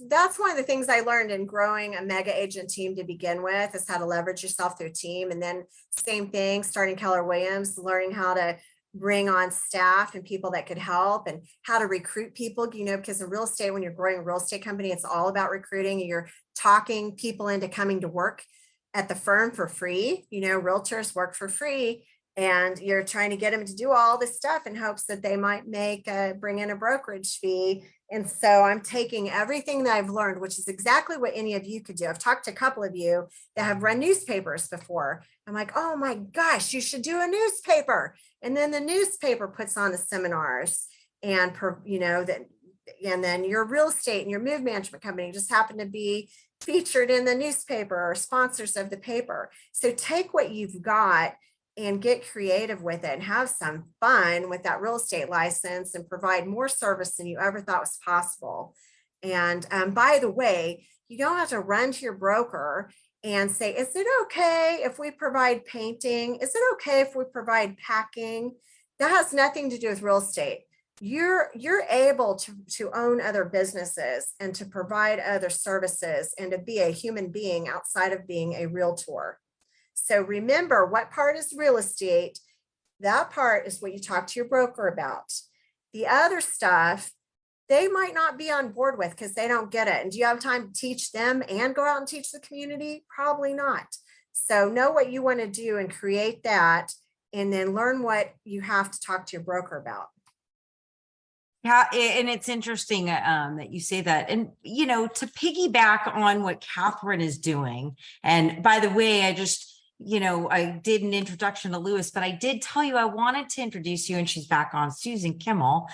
that's one of the things I learned in growing a mega agent team to begin with, is how to leverage yourself through a team. And then same thing, starting Keller Williams, learning how to bring on staff and people that could help, and how to recruit people, because in real estate, when you're growing a real estate company, it's all about recruiting. You're talking people into coming to work at the firm for free. Realtors work for free, and you're trying to get them to do all this stuff in hopes that they might bring in a brokerage fee. And so I'm taking everything that I've learned, which is exactly what any of you could do. I've talked to a couple of you that have run newspapers before. I'm like, oh my gosh, you should do a newspaper. And then the newspaper puts on the seminars, and and then your real estate and your move management company just happen to be featured in the newspaper or sponsors of the paper. So take what you've got and get creative with it and have some fun with that real estate license, and provide more service than you ever thought was possible. And by the way, you don't have to run to your broker and say, is it okay if we provide painting? Is it okay if we provide packing? That has nothing to do with real estate. You're able to own other businesses and to provide other services and to be a human being outside of being a realtor. So remember, what part is real estate? That part is what you talk to your broker about. The other stuff, they might not be on board with because they don't get it. And do you have time to teach them and go out and teach the community? Probably not. So know what you want to do and create that, and then learn what you have to talk to your broker about. Yeah, and it's interesting that you say that. And, to piggyback on what Katherine is doing, and by the way, I just, I did an introduction to Lewis, but I did tell you I wanted to introduce you, and she's back on, Susan Kimmel.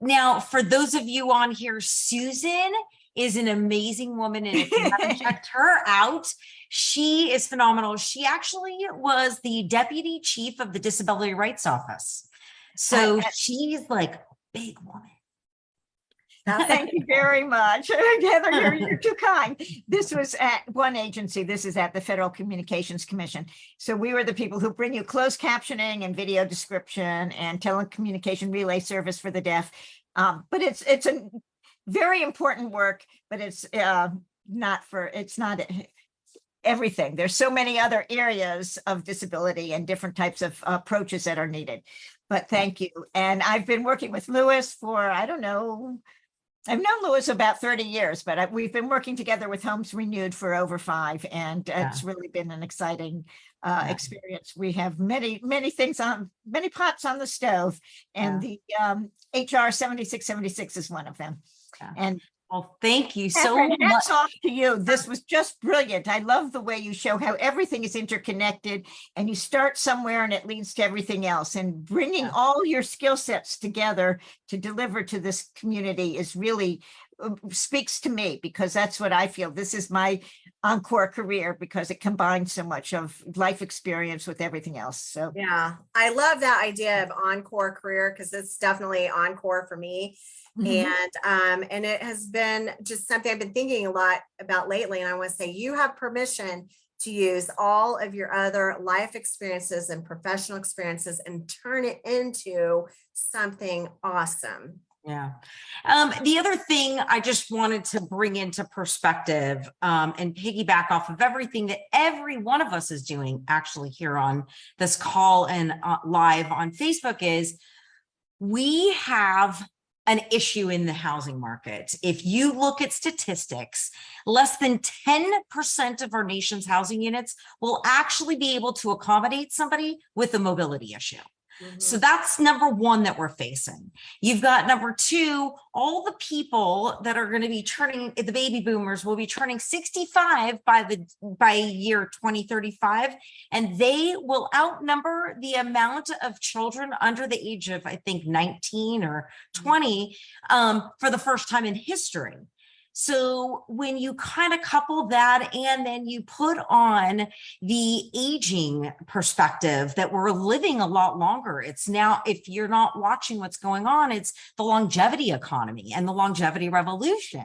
Now, for those of you on here, Susan is an amazing woman, and if you haven't checked her out, she is phenomenal. She actually was the deputy chief of the Disability Rights Office. So she's like big woman. Thank you very much. Heather, you're too kind. This was at one agency. This is at the Federal Communications Commission. So we were the people who bring you closed captioning and video description and telecommunication relay service for the deaf. But it's a very important work, but it's not everything. There's so many other areas of disability and different types of approaches that are needed. But thank you. And I've been working with Lewis for, I've known Lewis about 30 years, but we've been working together with Homes Renewed for over 5, and it's really been an exciting experience. We have many pots on the stove, and the HR 7676 is one of them. Yeah. And well, thank you so Katherine, much. hats off to you. This was just brilliant. I love the way you show how everything is interconnected, and you start somewhere and it leads to everything else. And bringing all your skill sets together to deliver to this community is really speaks to me, because that's what I feel. This is my encore career, because it combines so much of life experience with everything else. So yeah, I love that idea of encore career, because it's definitely encore for me. And it has been just something I've been thinking a lot about lately. And I want to say, you have permission to use all of your other life experiences and professional experiences and turn it into something awesome. Yeah. The other thing I just wanted to bring into perspective and piggyback off of everything that every one of us is doing actually here on this call and live on Facebook is we have an issue in the housing market. If you look at statistics, less than 10% of our nation's housing units will actually be able to accommodate somebody with a mobility issue. So that's number one that we're facing. You've got number two, all the people that are going to be turning, the baby boomers will be turning 65 by year 2035, and they will outnumber the amount of children under the age of, I think, 19 or 20 for the first time in history. So when you kind of couple that, and then you put on the aging perspective that we're living a lot longer, it's now, if you're not watching what's going on, it's the longevity economy and the longevity revolution.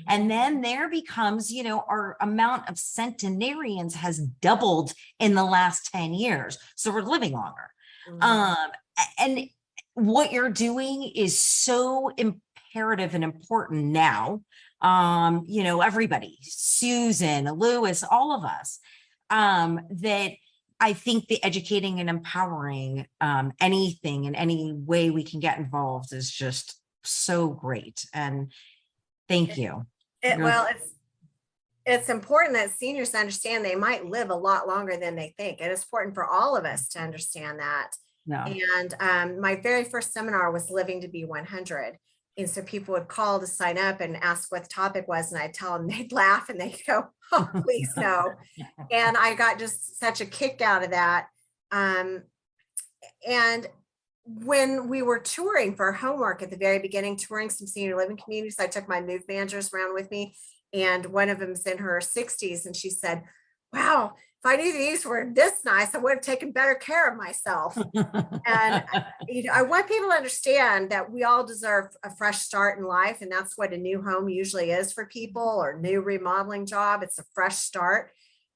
And then there becomes, our amount of centenarians has doubled in the last 10 years. So we're living longer. And what you're doing is so imperative and important now everybody, Susan, Lewis, all of us, that I think the educating and empowering anything in any way we can get involved is just so great. And thank you. It's important that seniors understand they might live a lot longer than they think. And it's important for all of us to understand that. No. And my very first seminar was Living to be 100. And so people would call to sign up and ask what the topic was. And I'd tell them, they'd laugh and they'd go, oh, please no. And I got just such a kick out of that. And when we were touring for homework at the very beginning, touring some senior living communities, I took my move managers around with me. And one of them's in her 60s. And she said, wow, if I knew these were this nice, I would have taken better care of myself. And I want people to understand that we all deserve a fresh start in life. And that's what a new home usually is for people, or new remodeling job. It's a fresh start.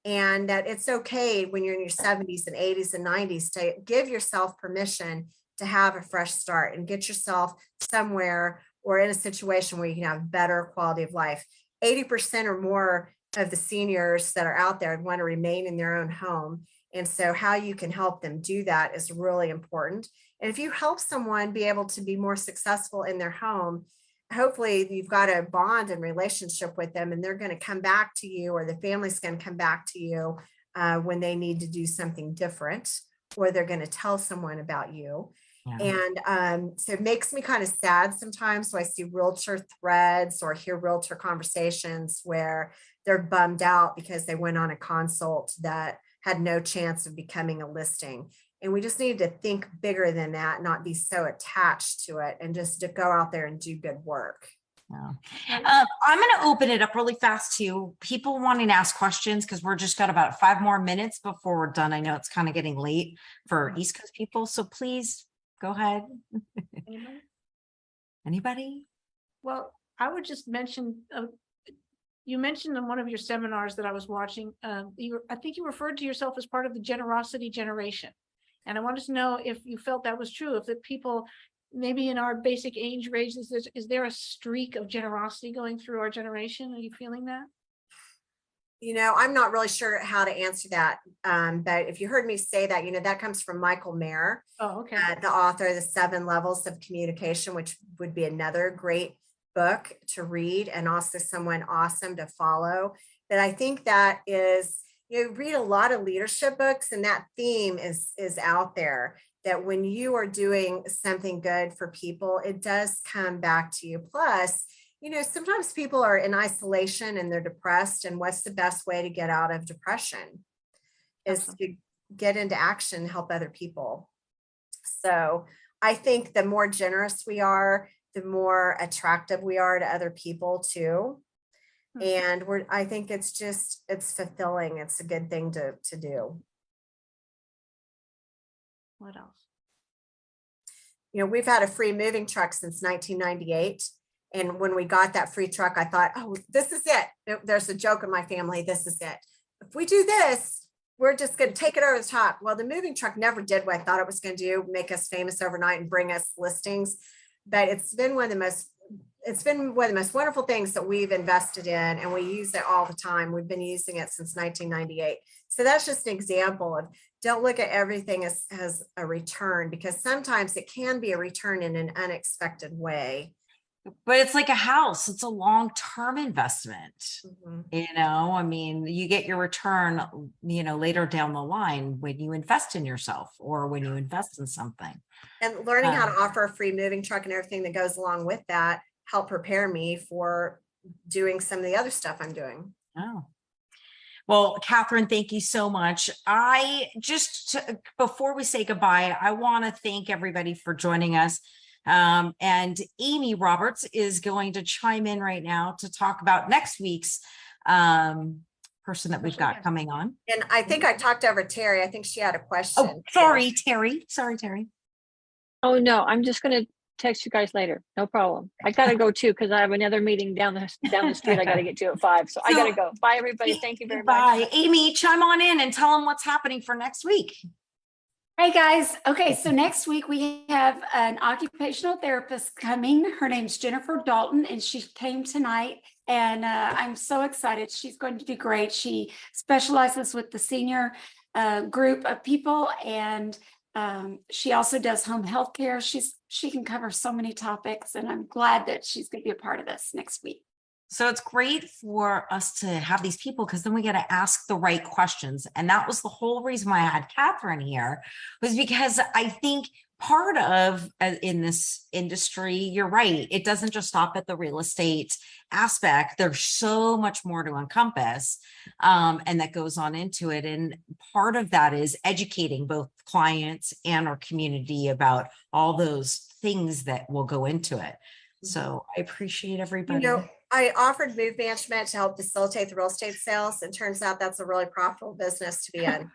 And that it's okay when you're in your 70s and 80s and 90s to give yourself permission to have a fresh start and get yourself somewhere or in a situation where you can have better quality of life. 80% or more of the seniors that are out there want to remain in their own home. And so how you can help them do that is really important. And if you help someone be able to be more successful in their home, hopefully you've got a bond and relationship with them, and they're going to come back to you, or the family's going to come back to you when they need to do something different, or they're going to tell someone about you. Yeah. And so it makes me kind of sad sometimes. So I see realtor threads or hear realtor conversations where they're bummed out because they went on a consult that had no chance of becoming a listing. And we just need to think bigger than that, not be so attached to it, and just to go out there and do good work. Yeah. I'm going to open it up really fast to people wanting to ask questions, because we're just got about 5 more minutes before we're done. I know it's kind of getting late for East Coast people, so please go ahead. Anybody? Well, I would just mention, you mentioned in one of your seminars that I was watching, I think you referred to yourself as part of the generosity generation. And I wanted to know if you felt that was true, if the people maybe in our basic age ranges, is there a streak of generosity going through our generation? Are you feeling that? I'm not really sure how to answer that. But if you heard me say that, that comes from Michael Mayer, okay. The author, The 7 Levels of Communication, which would be another great book to read, and also someone awesome to follow. But I think that is, read a lot of leadership books, and that theme is out there, that when you are doing something good for people, it does come back to you. Plus, sometimes people are in isolation and they're depressed. And what's the best way to get out of depression is to get into action, help other people. So I think the more generous we are, the more attractive we are to other people too. And I think it's fulfilling. It's a good thing to do. What else? We've had a free moving truck since 1998. And when we got that free truck, I thought, oh, this is it. There's a joke in my family. This is it. If we do this, we're just going to take it over the top. Well, the moving truck never did what I thought it was going to do, make us famous overnight and bring us listings. But it's been one of the most wonderful things that we've invested in, and we use it all the time. We've been using it since 1998. So that's just an example of, don't look at everything as a return, because sometimes it can be a return in an unexpected way. But it's like a house. It's a long-term investment. Mm-hmm. You get your return, later down the line when you invest in yourself or when you invest in something. And learning how to offer a free moving truck and everything that goes along with that helped prepare me for doing some of the other stuff I'm doing. Oh. Well, Katherine, thank you so much. Before we say goodbye, I want to thank everybody for joining us. And Amy Roberts is going to chime in right now to talk about next week's person that we've got coming on. And I think I talked over Terry. I think she had a question. Oh, sorry, Terry. Sorry, Terry. Oh, no, I'm just going to text you guys later. No problem. I got to go too, because I have another meeting down the street I got to get to at 5. So I got to go. Bye, everybody. Thank you very much. Bye. Amy, chime on in and tell them what's happening for next week. Hey guys. Okay, so next week we have an occupational therapist coming. Her name's Jennifer Dalton, and she came tonight And I'm so excited. She's going to do great. She specializes with the senior group of people, and she also does home health care. She can cover so many topics, and I'm glad that she's going to be a part of this next week. So it's great for us to have these people because then we get to ask the right questions. And that was the whole reason why I had Katherine here, was because I think part of in this industry, you're right, it doesn't just stop at the real estate aspect. There's so much more to encompass and that goes on into it. And part of that is educating both clients and our community about all those things that will go into it. So I appreciate everybody. I offered move management to help facilitate the real estate sales, and turns out that's a really profitable business to be in.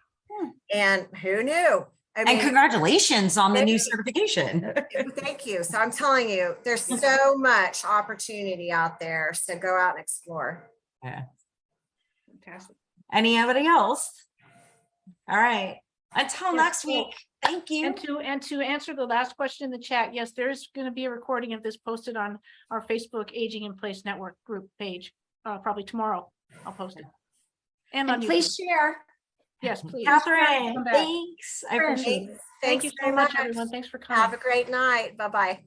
And who knew? And congratulations on the new certification. Thank you. So I'm telling you, there's so much opportunity out there. So go out and explore. Yeah. Fantastic. Anybody else? All right. Until Yes, next so- week. Thank you. And to answer the last question in the chat, yes, there's going to be a recording of this posted on our Facebook Aging in Place Network group page. Probably tomorrow. I'll post it. And on And YouTube. please share. Yes, please. Catherine, Come back. thanks. I appreciate it. Thank you so very much, everyone. Thanks for coming. Have a great night. Bye-bye.